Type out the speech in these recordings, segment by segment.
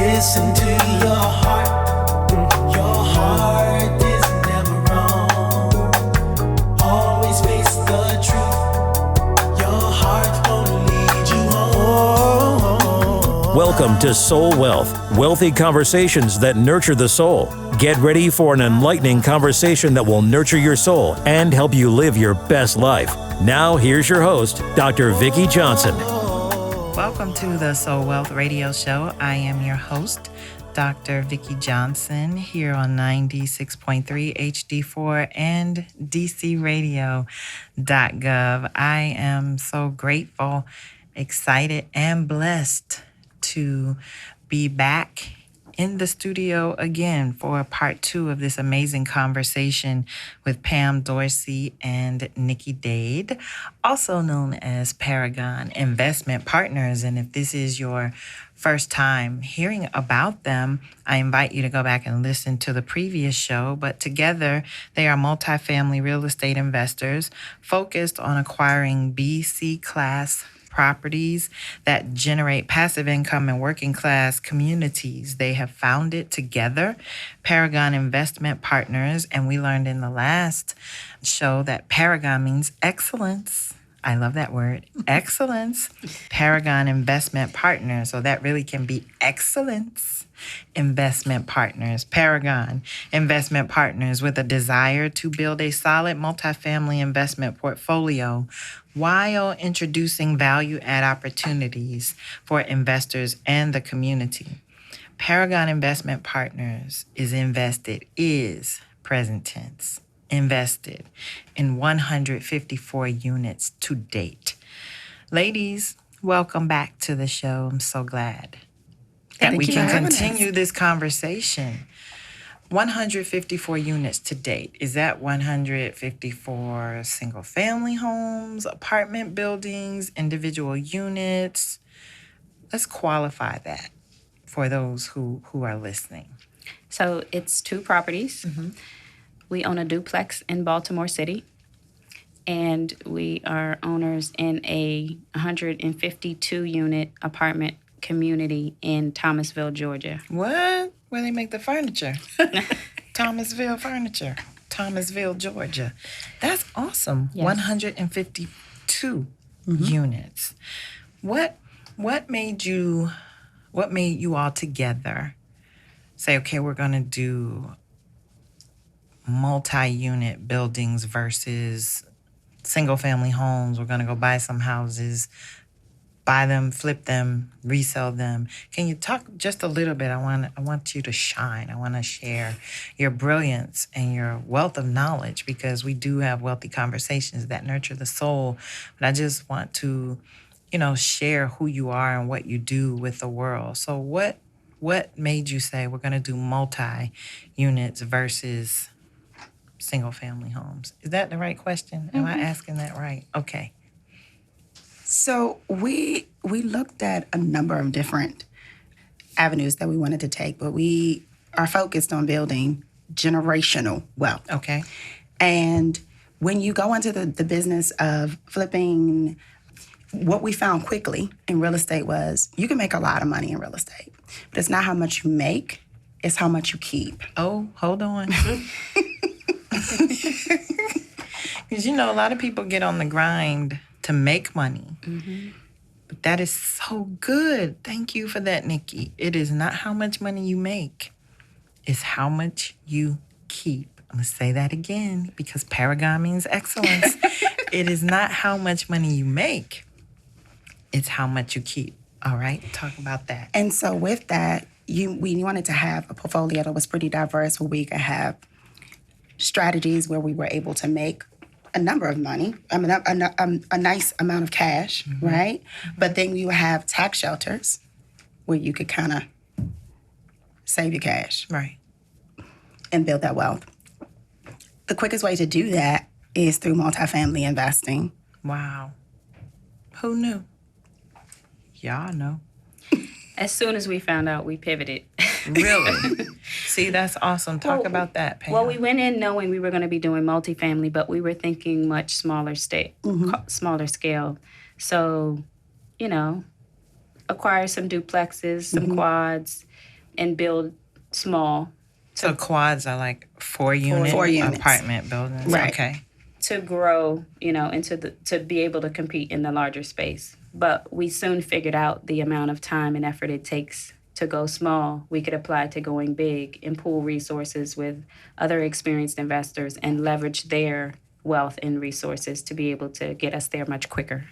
Listen to your heart. Your heart is never wrong. Always face the truth. Your heart won't lead you home. Welcome to Soul Wealth, wealthy conversations that nurture the soul. Get ready for an enlightening conversation that will nurture your soul and help you live your best life. Now, here's your host, Dr. Vicki Johnson. Welcome to the Soul Wealth Radio Show. I am your host, Dr. Vicki Johnson, here on 96.3 HD4 and DCRadio.gov. I am so grateful, excited, and blessed to be back in the studio again for part 2 of this amazing conversation with Pam Dorsey and Nikki Dade, also known as Paragon Investment Partners. And if this is your first time hearing about them, I invite you to go back and listen to the previous show. But together, they are multifamily real estate investors focused on acquiring BC class properties that generate passive income in working class communities. They have founded together Paragon Investment Partners, and we learned in the last show that Paragon means excellence. I love that word, excellence. Paragon Investment Partners, so that really can be excellence. Investment Partners, Paragon Investment Partners, with a desire to build a solid multifamily investment portfolio while introducing value-add opportunities for investors and the community. Paragon Investment Partners is present tense, invested in 154 units to date. Ladies, welcome back to the show. I'm so glad that we can continue this conversation. 154 units to date. Is that 154 single-family homes, apartment buildings, individual units? Let's qualify that for those who are listening. So it's 2 properties. Mm-hmm. We own a duplex in Baltimore City, and we are owners in a 152-unit apartment community in Thomasville, Georgia. What? Where they make the furniture? Thomasville Furniture, Thomasville, Georgia. That's awesome. Yes. 152 units. What made you all together say, okay, we're going to do multi-unit buildings versus single-family homes? We're going to go buy some houses, buy them, flip them, resell them. Can you talk just a little bit? I want you to shine. I want to share your brilliance and your wealth of knowledge, because we do have wealthy conversations that nurture the soul. But I just want to, share who you are and what you do with the world. So what made you say we're going to do multi-units versus single-family homes? Is that the right question? Am I asking that right? Okay. So we looked at a number of different avenues that we wanted to take, but we are focused on building generational wealth. Okay. And when you go into the business of flipping, what we found quickly in real estate was you can make a lot of money in real estate, but it's not how much you make, it's how much you keep. Oh, hold on. Because, a lot of people get on the grind to make money. Mm-hmm. But that is so good. Thank you for that, Nikki. It is not how much money you make. It's how much you keep. I'm going to say that again, because Paragon means excellence. It is not how much money you make. It's how much you keep. All right? Talk about that. And so with that, we wanted to have a portfolio that was pretty diverse, where we could have strategies where we were able to make a number of money, a nice amount of cash, right? But then you have tax shelters where you could kind of save your cash. Right. And build that wealth. The quickest way to do that is through multifamily investing. Wow. Who knew? Y'all know. As soon as we found out, we pivoted. Really? See, that's awesome. Talk about that, Pam. Well, we went in knowing we were going to be doing multifamily, but we were thinking much smaller scale. So, acquire some duplexes, some quads, and build small So quads are like 4-unit Four units. apartment buildings. Right. Okay. to grow, to be able to compete in the larger space. But we soon figured out the amount of time and effort it takes to go small. We could apply to going big and pool resources with other experienced investors and leverage their wealth and resources to be able to get us there much quicker.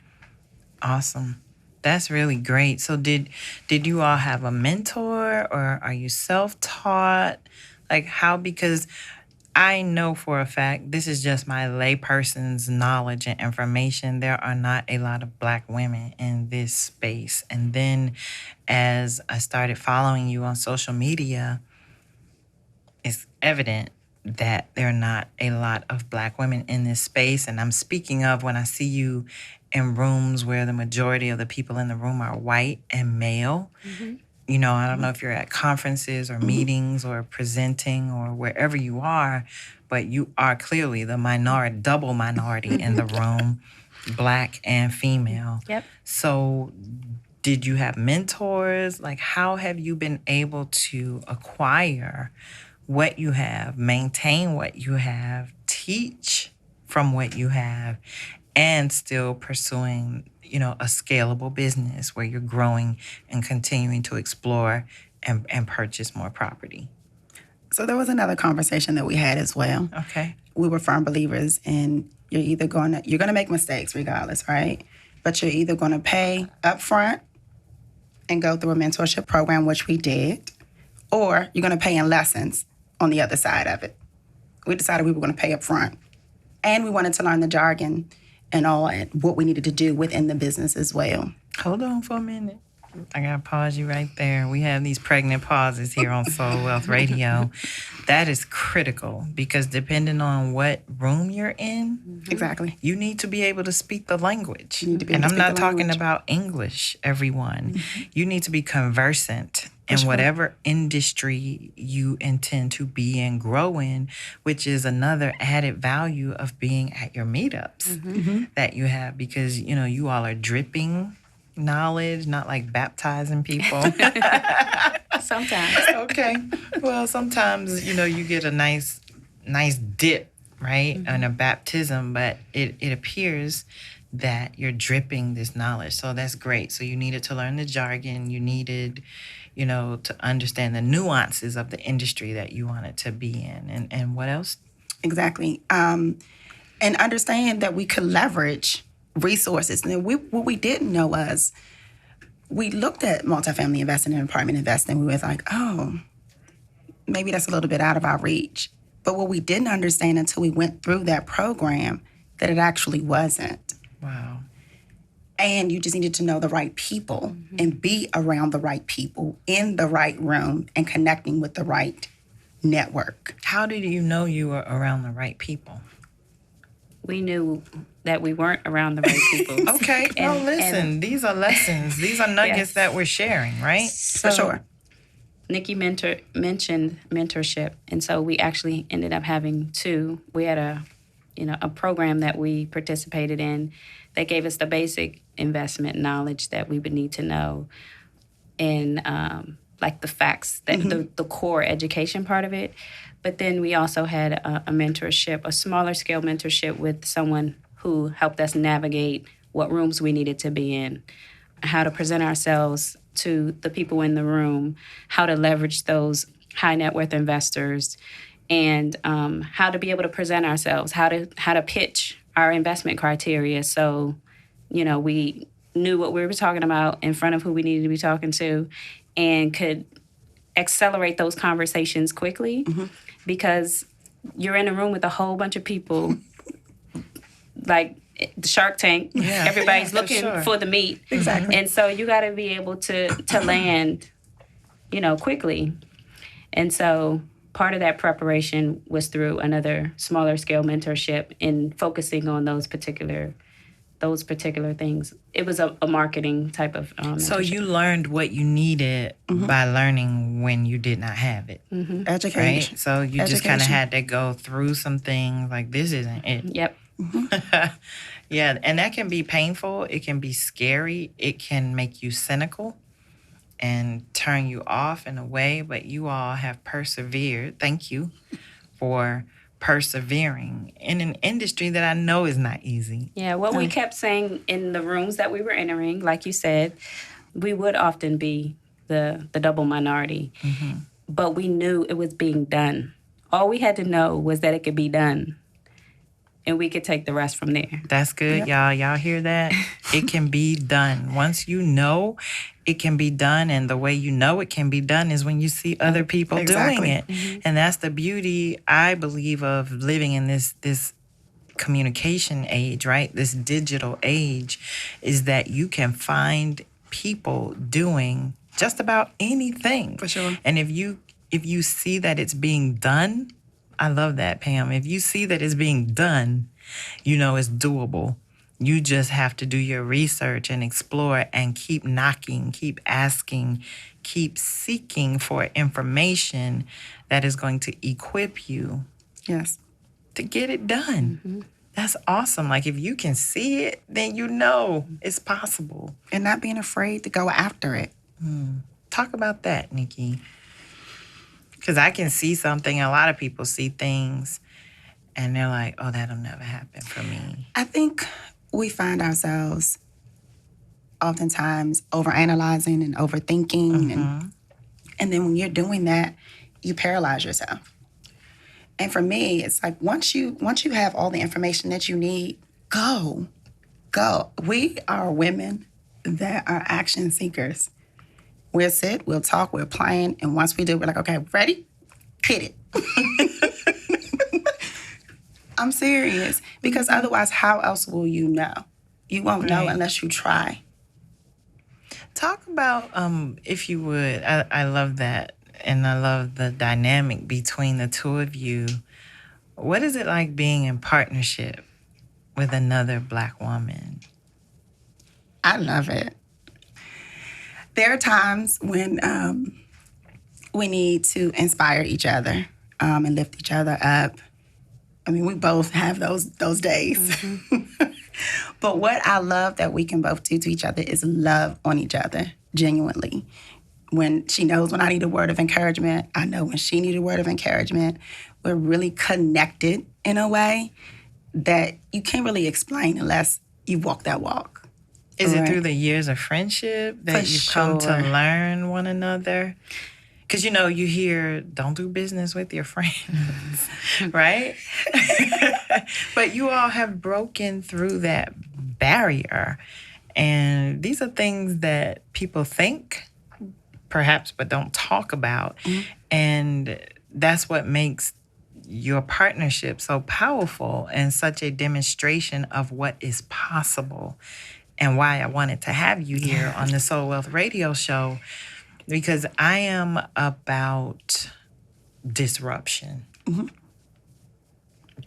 Awesome. That's really great. So did you all have a mentor, or are you self-taught? Like how, because I know for a fact, this is just my layperson's knowledge and information, there are not a lot of Black women in this space. And then as I started following you on social media, it's evident that there are not a lot of Black women in this space. And I'm speaking of when I see you in rooms where the majority of the people in the room are white and male. I don't know if you're at conferences or meetings or presenting or wherever you are, but you are clearly the double minority in the room, Black and female. Yep. So did you have mentors? Like, how have you been able to acquire what you have, maintain what you have, teach from what you have, and still pursuing, a scalable business where you're growing and continuing to explore and purchase more property? So there was another conversation that we had as well. Okay. We were firm believers in you're going to make mistakes regardless, right? But you're either going to pay up front and go through a mentorship program, which we did, or you're going to pay in lessons on the other side of it. We decided we were going to pay up front. And we wanted to learn the jargon and all and what we needed to do within the business as well. Hold on for a minute. I got to pause you right there. We have these pregnant pauses here on Soul Wealth Radio. That is critical because depending on what room you're in, Exactly. you need to be able to speak the language. You need to be And able I'm to speak not the talking language. about English, everyone. You need to be conversant in whatever industry you intend to be and grow in, which is another added value of being at your meetups that you have, because, you all are dripping knowledge, not like baptizing people. Sometimes. Okay. Well, sometimes, you get a nice dip, right? And a baptism, but it appears that you're dripping this knowledge. So that's great. So you needed to learn the jargon. You needed, to understand the nuances of the industry that you wanted to be in. And what else? Exactly. And understand that we could leverage resources. And what we didn't know was we looked at multifamily investing and apartment investing. We was like, oh, maybe that's a little bit out of our reach. But what we didn't understand until we went through that program, that it actually wasn't. Wow. And you just needed to know the right people and be around the right people in the right room and connecting with the right network. How did you know you were around the right people? We knew that we weren't around the right people. Okay. And- listen, these are lessons. These are nuggets Yes. that we're sharing, right? For sure. Nikki mentioned mentorship, and so we actually ended up having two. We had a program that we participated in that gave us the basic investment knowledge that we would need to know, and like the facts, that the core education part of it. But then we also had a mentorship, a smaller scale mentorship with someone who helped us navigate what rooms we needed to be in, how to present ourselves to the people in the room, how to leverage those high net worth investors, and how to be able to present ourselves, how to pitch our investment criteria. So, we knew what we were talking about in front of who we needed to be talking to, and could accelerate those conversations quickly because you're in a room with a whole bunch of people, like the Shark Tank. Yeah. Everybody's Yeah, for looking sure. for the meat. Exactly. And so you got to be able to land, quickly. And so part of that preparation was through another smaller scale mentorship in focusing on those particular things. It was a marketing type of So mentorship. you learned what you needed by learning when you did not have it, Education. right? So you just kind of Education. had to go through some things like this isn't it. Yep. Yeah, and that can be painful. It can be scary. It can make you cynical and turn you off in a way, but you all have persevered. Thank you for persevering in an industry that I know is not easy. Yeah, what we kept saying in the rooms that we were entering, like you said, we would often be the double minority, but we knew it was being done. All we had to know was that it could be done, and we could take the rest from there. That's good, y'all. Y'all hear that? It can be done. Once you know it can be done, and the way you know it can be done is when you see other people doing it. And that's the beauty, I believe, of living in this communication age, right? This digital age, is that you can find people doing just about anything. For sure. And if you see that it's being done, I love that, Pam. If you see that it's being done, you know it's doable. You just have to do your research and explore and keep knocking, keep asking, keep seeking for information that is going to equip you Yes. to get it done. That's awesome. Like, if you can see it, then you know it's possible. And not being afraid to go after it. Talk about that, Nikki. Because I can see something, a lot of people see things, and they're like, oh, that'll never happen for me. I think we find ourselves oftentimes overanalyzing and overthinking. And then when you're doing that, you paralyze yourself. And for me, it's like once you have all the information that you need, go. We are women that are action seekers. We'll sit, we'll talk, we'll plan, and once we do, we're like, okay, ready? Hit it. I'm serious. Because otherwise, how else will you know? You won't know unless you try. Talk about, if you would, I love that, and I love the dynamic between the two of you. What is it like being in partnership with another Black woman? I love it. There are times when we need to inspire each other and lift each other up. I mean, we both have those days. But what I love that we can both do to each other is love on each other, genuinely. When she knows when I need a word of encouragement, I know when she needs a word of encouragement. We're really connected in a way that you can't really explain unless you walk that walk. Is it through the years of friendship that For you've come to sure. learn one another? Because, you know, you hear, don't do business with your friends, right? But you all have broken through that barrier. And these are things that people think, perhaps, but don't talk about. And that's what makes your partnership so powerful and such a demonstration of what is possible. And why I wanted to have you here on the Soul Wealth Radio Show, because I am about disruption.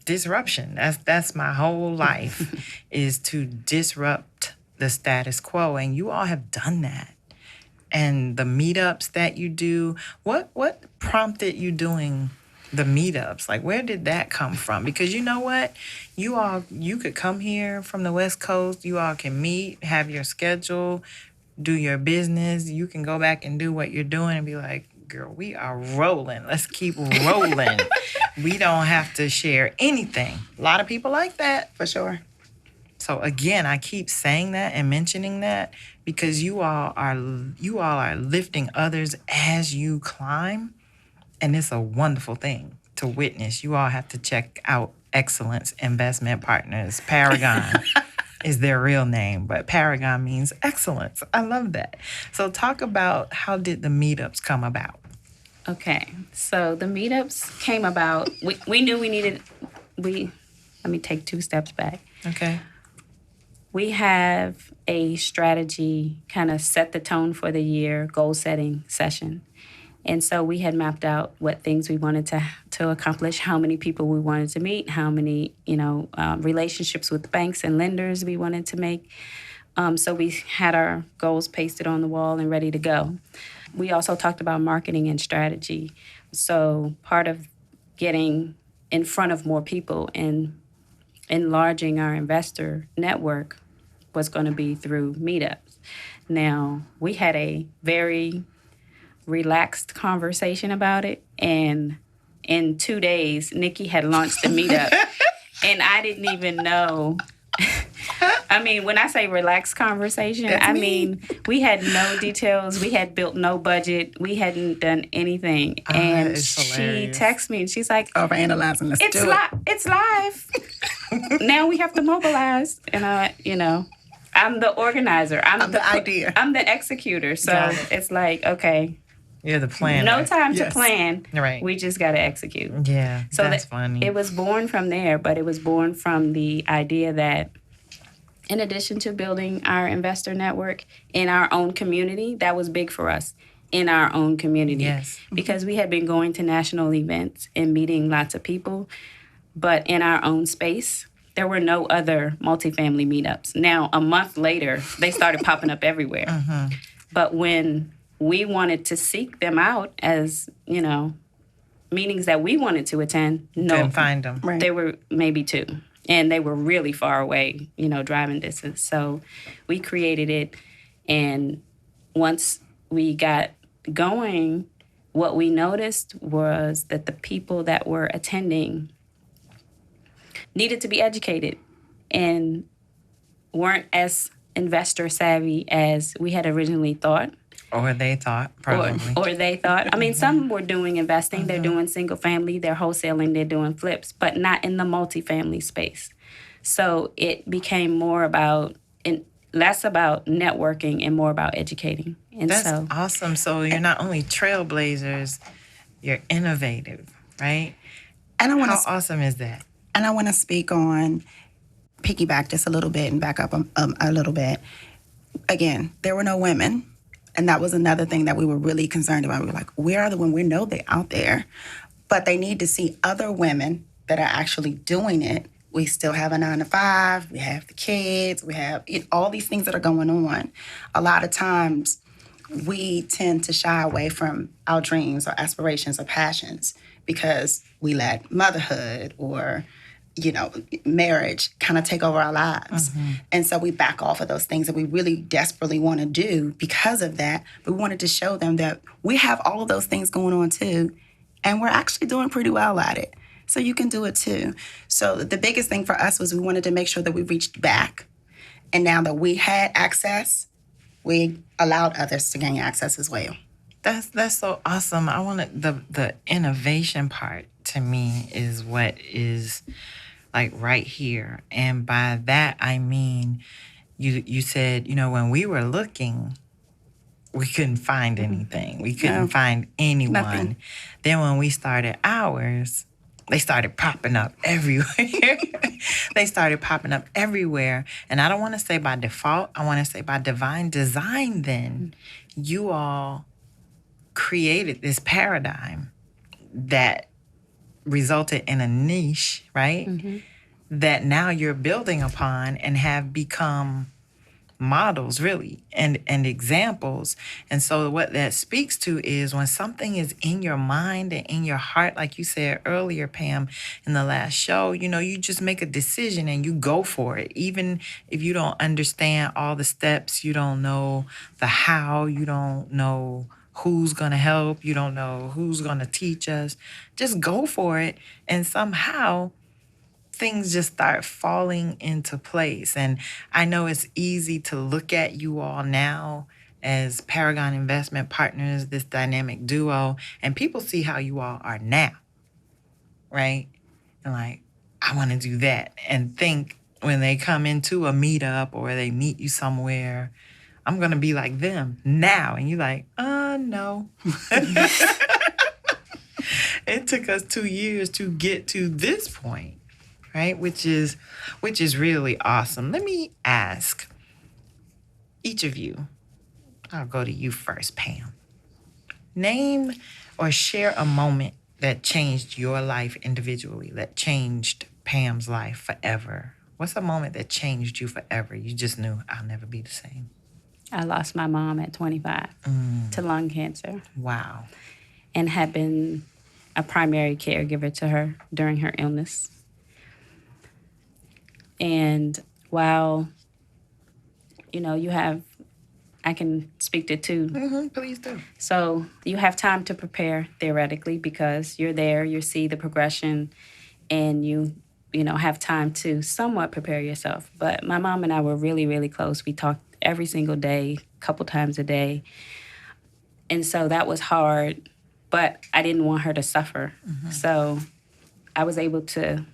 Disruption. That's my whole life, is to disrupt the status quo. And you all have done that. And the meetups that you do, what prompted you doing the meetups? Like, where did that come from? Because you know what? You could come here from the West Coast. You all can meet, have your schedule, do your business. You can go back and do what you're doing and be like, girl, we are rolling. Let's keep rolling. We don't have to share anything. A lot of people like that. For sure. So again, I keep saying that and mentioning that because you all are lifting others as you climb. And it's a wonderful thing to witness. You all have to check out Excellence Investment Partners. Paragon is their real name, but Paragon means excellence. I love that. So talk about, how did the meetups come about? Okay, so the meetups came about. We knew we needed. Let me take 2 steps back. Okay. We have a strategy, kind of set the tone for the year, goal setting session. And so we had mapped out what things we wanted to accomplish, how many people we wanted to meet, how many, relationships with banks and lenders we wanted to make. So we had our goals pasted on the wall and ready to go. We also talked about marketing and strategy. So part of getting in front of more people and enlarging our investor network was going to be through meetups. Now, we had a very relaxed conversation about it. And in 2 days, Nikki had launched the Meetup. And I didn't even know. I mean, when I say relaxed conversation, That's me. mean, we had no details. We had built no budget. We hadn't done anything. that And is she hilarious. texts me and she's like, Overanalyzing. Let's it's, do it. it's live. Now we have to mobilize. And I'm the organizer. I'm the idea. I'm the executor. So Got it. it's like, okay, You're the planner. no time to Yes. plan. Right. We just got to execute. Yeah, So that's funny. It was born from there, but it was born from the idea that in addition to building our investor network in our own community, that was big for us in our own community. Yes. Because we had been going to national events and meeting lots of people, but in our own space, there were no other multifamily meetups. Now, a month later, they started popping up everywhere. Mm-hmm. But when we wanted to seek them out as, meetings that we wanted to attend, no, Couldn't find them. Right. there were maybe 2. And they were really far away, driving distance. So we created it. And once we got going, what we noticed was that the people that were attending needed to be educated and weren't as investor savvy as we had originally thought. Or they thought, probably. Or they thought. I mean, some were doing investing. They're doing single family. They're wholesaling. They're doing flips, but not in the multifamily space. So it became less about networking and more about educating. And That's so awesome. So you're not only trailblazers, you're innovative, right? And I want How to awesome is that? And I want to speak on, piggyback just a little bit and back up a little bit. Again, there were no women. And that was another thing that we were really concerned about. We were like, where are the women? We know they're out there. But they need to see other women that are actually doing it. We still have a 9-to-5. We have the kids. We have all these things that are going on. A lot of times, we tend to shy away from our dreams or aspirations or passions because we let motherhood or marriage kind of take over our lives. And so we back off of those things that we really desperately want to do because of that. But we wanted to show them that we have all of those things going on too, and we're actually doing pretty well at it. So you can do it too. So the biggest thing for us was we wanted to make sure that we reached back. And now that we had access, we allowed others to gain access as well. That's so awesome. I want the innovation part to me is what is like right here. And by that I mean you said, when we were looking, we couldn't find anything. We couldn't find anyone. Nothing. Then when we started ours, they started popping up everywhere. They started popping up everywhere. And I don't want to say by default, I want to say by divine design then. You all created this paradigm that resulted in a niche, right? That now you're building upon and have become models, really, and examples. And so what that speaks to is when something is in your mind and in your heart, like you said earlier, Pam, in the last show, you just make a decision and you go for it. Even if you don't understand all the steps, you don't know the how, you don't know who's going to help, you don't know who's going to teach us. Just go for it. And somehow things just start falling into place. And I know it's easy to look at you all now as Paragon Investment Partners, this dynamic duo, and people see how you all are now, right? And like, I want to do that. And think when they come into a meetup or they meet you somewhere, I'm going to be like them now. And you're like, no. It took us 2 years to get to this point, right? Which is really awesome. Let me ask each of you. I'll go to you first, Pam. Name or share a moment that changed your life individually, that changed Pam's life forever. What's a moment that changed you forever? You just knew I'll never be the same. I lost my mom at 25 to lung cancer Wow. and had been a primary caregiver to her during her illness. And while, you have I can speak to two. Please do. So you have time to prepare theoretically because you're there, you see the progression, and you have time to somewhat prepare yourself. But my mom and I were really, really close. We talked every single day, a couple times a day. And so that was hard, but I didn't want her to suffer. So I was able to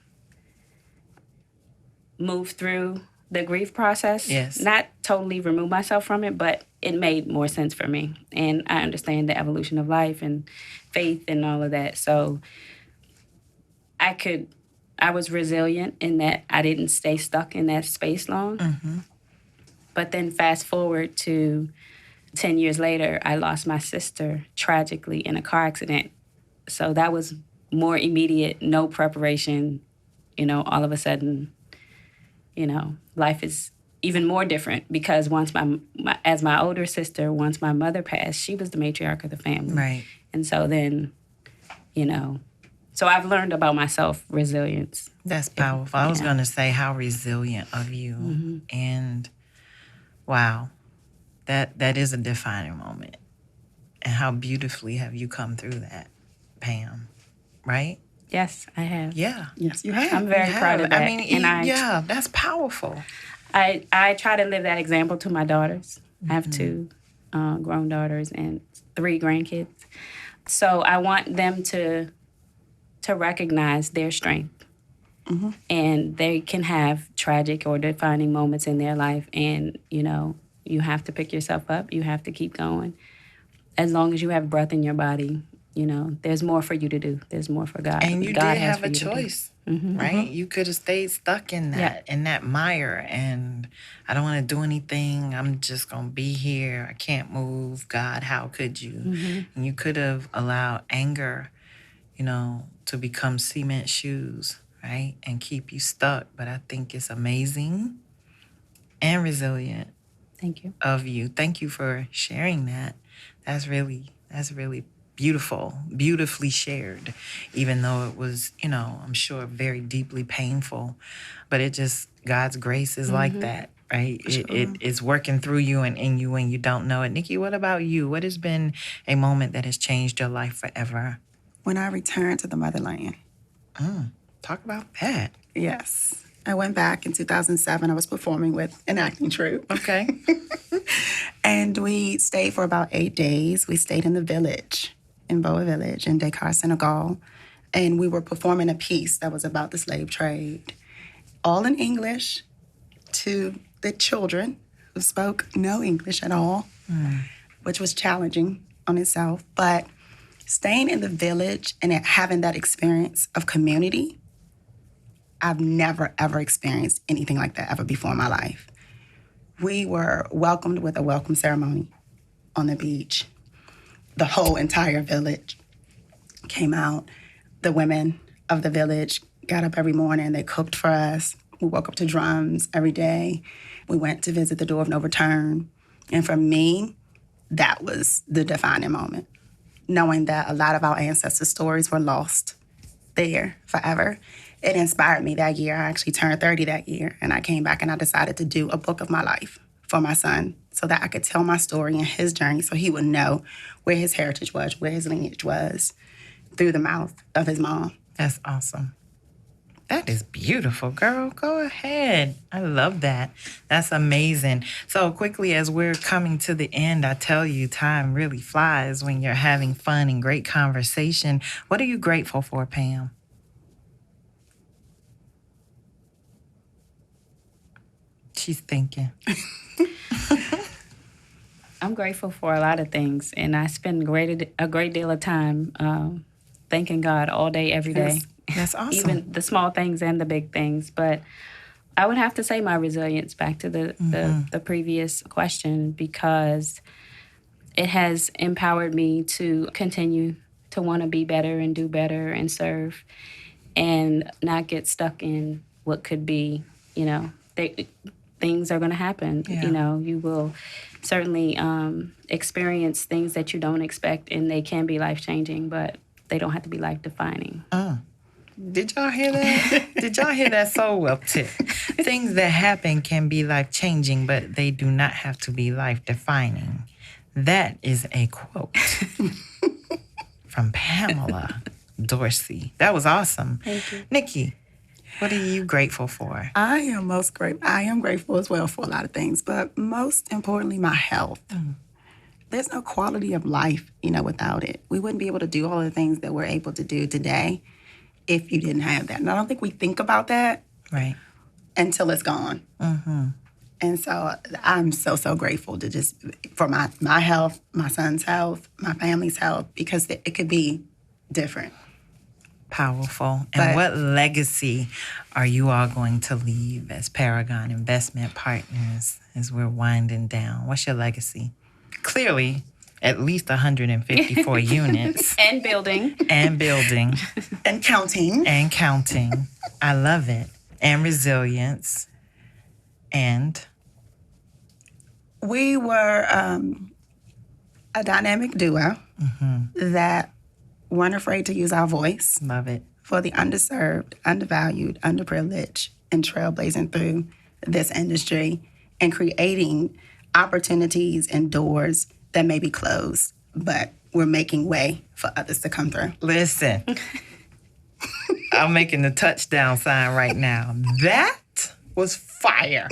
move through the grief process. Yes. Not totally remove myself from it, but it made more sense for me. And I understand the evolution of life and faith and all of that. So I was resilient in that I didn't stay stuck in that space long. But then fast forward to 10 years later, I lost my sister tragically in a car accident. So that was more immediate, no preparation. All of a sudden, life is even more different because once as my older sister, once my mother passed, she was the matriarch of the family. Right. And so then, so I've learned about myself resilience. That's powerful. I was going to say how resilient of you. And wow, that is a defining moment. And how beautifully have you come through that, Pam, right? Yes, I have. Yeah. Yes, you have. I'm very proud of that. I mean, yeah, that's powerful. I try to live that example to my daughters. I have two grown daughters and 3 grandkids. So I want them to recognize their strength. And they can have tragic or defining moments in their life. And, you have to pick yourself up. You have to keep going. As long as you have breath in your body, there's more for you to do. There's more for God. And you God did has have for a you to do. choice, right? You could have stayed stuck in that mire. And I don't want to do anything. I'm just going to be here. I can't move. God, how could you? And you could have allowed anger, to become cement shoes, right? And keep you stuck. But I think it's amazing and resilient Thank you. of you. Thank you for sharing that. That's really beautifully shared, even though it was, I'm sure very deeply painful. But it just, God's grace is like that, right? It's working through you and in you when you don't know it. Nikki, what about you? What has been a moment that has changed your life forever? When I returned to the motherland. Talk about that. Yes. I went back in 2007. I was performing with an acting troupe. Okay. And we stayed for about 8 days. We stayed in the village, in Boa Village, in Dakar, Senegal. And we were performing a piece that was about the slave trade, all in English, to the children who spoke no English at all, which was challenging on itself. But staying in the village and having that experience of community, I've never, ever experienced anything like that ever before in my life. We were welcomed with a welcome ceremony on the beach. The whole entire village came out. The women of the village got up every morning. They cooked for us. We woke up to drums every day. We went to visit the Door of No Return. And for me, that was the defining moment. Knowing that a lot of our ancestors' stories were lost there forever. It inspired me that year. I actually turned 30 that year, and I came back and I decided to do a book of my life for my son so that I could tell my story and his journey so he would know where his heritage was, where his lineage was, through the mouth of his mom. That's awesome. That is beautiful, girl. Go ahead. I love that. That's amazing. So quickly, as we're coming to the end, I tell you, time really flies when you're having fun and great conversation. What are you grateful for, Pam? She's thinking. I'm grateful for a lot of things, and I spend a great deal of time thanking God all day, every day. That's awesome. Even the small things and the big things. But I would have to say my resilience, back to the previous question, because it has empowered me to continue to want to be better and do better and serve and not get stuck in what could be, things are going to happen. Yeah. You will certainly experience things that you don't expect, and they can be life-changing, but they don't have to be life-defining. Did y'all hear that? Did y'all hear that soul wealth tip? Things that happen can be life changing, but they do not have to be life defining. That is a quote from Pamela Dorsey. That was awesome. Thank you. Nikki, what are you grateful for? I am grateful as well for a lot of things, but most importantly, my health. There's no quality of life, without it. We wouldn't be able to do all the things that we're able to do today if you didn't have that. And I don't think we think about that Right. until it's gone. And so I'm so grateful to for my health, my son's health, my family's health, because it could be different. Powerful. And what legacy are you all going to leave as Paragon Investment Partners as we're winding down? What's your legacy? Clearly, at least 154 units. And building. And building. And counting. And counting. I love it. And resilience. And we were a dynamic duo that weren't afraid to use our voice love it. for the underserved, undervalued, underprivileged, and trailblazing through this industry and creating opportunities and doors that may be closed, but we're making way for others to come through. Listen, I'm making the touchdown sign right now. That was fire.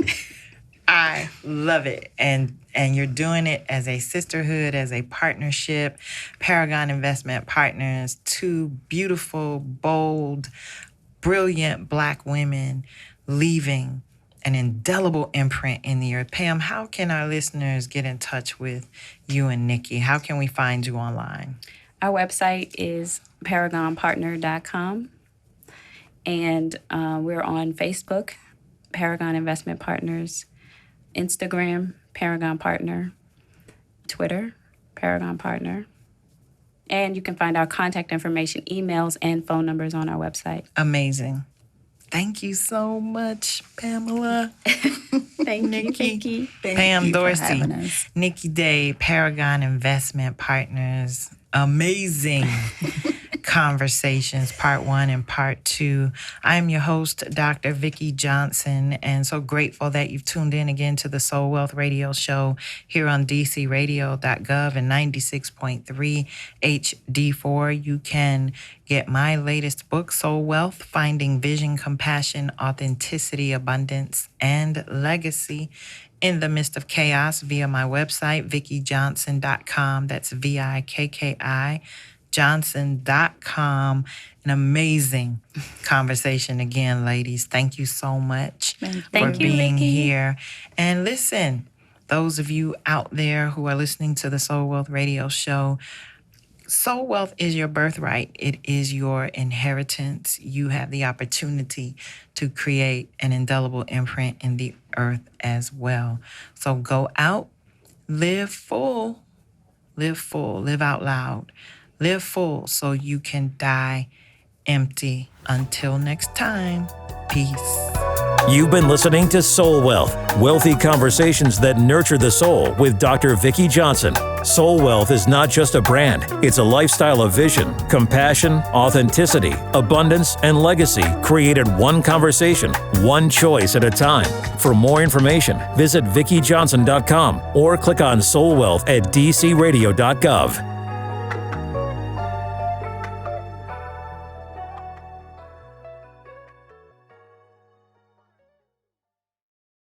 I love it. And you're doing it as a sisterhood, as a partnership. Paragon Investment Partners, two beautiful, bold, brilliant Black women leaving an indelible imprint in the earth. Pam, how can our listeners get in touch with you and Nikki? How can we find you online? Our website is paragonpartner.com. And we're on Facebook, Paragon Investment Partners, Instagram, Paragon Partner, Twitter, Paragon Partner. And you can find our contact information, emails, and phone numbers on our website. Amazing. Thank you so much, Pamela. Thank Nikki. you. Pam you for Dorsey. having us. Nikki Day, Paragon Investment Partners. Amazing conversations, part 1 and part 2. I'm your host, Dr. Vicki Johnson, and so grateful that you've tuned in again to the Soul Wealth Radio Show here on dcradio.gov and 96.3 HD4. You can get my latest book, Soul Wealth, Finding Vision, Compassion, Authenticity, Abundance, and Legacy in the Midst of Chaos via my website, VickiJohnson.com. That's VIKKI. Johnson.com. An amazing conversation again, ladies. Thank you so much for Thank you, being Vicki. here. And listen, those of you out there who are listening to the Soul Wealth Radio Show, Soul Wealth is your birthright. It is your inheritance. You have the opportunity to create an indelible imprint in the earth as well. So go out, live full, live out loud. Live full so you can die empty. Until next time, peace. You've been listening to Soul Wealth, wealthy conversations that nurture the soul with Dr. Vicki Johnson. Soul Wealth is not just a brand, it's a lifestyle of vision, compassion, authenticity, abundance, and legacy created one conversation, one choice at a time. For more information, visit VickiJohnson.com or click on Soul Wealth at dcradio.gov.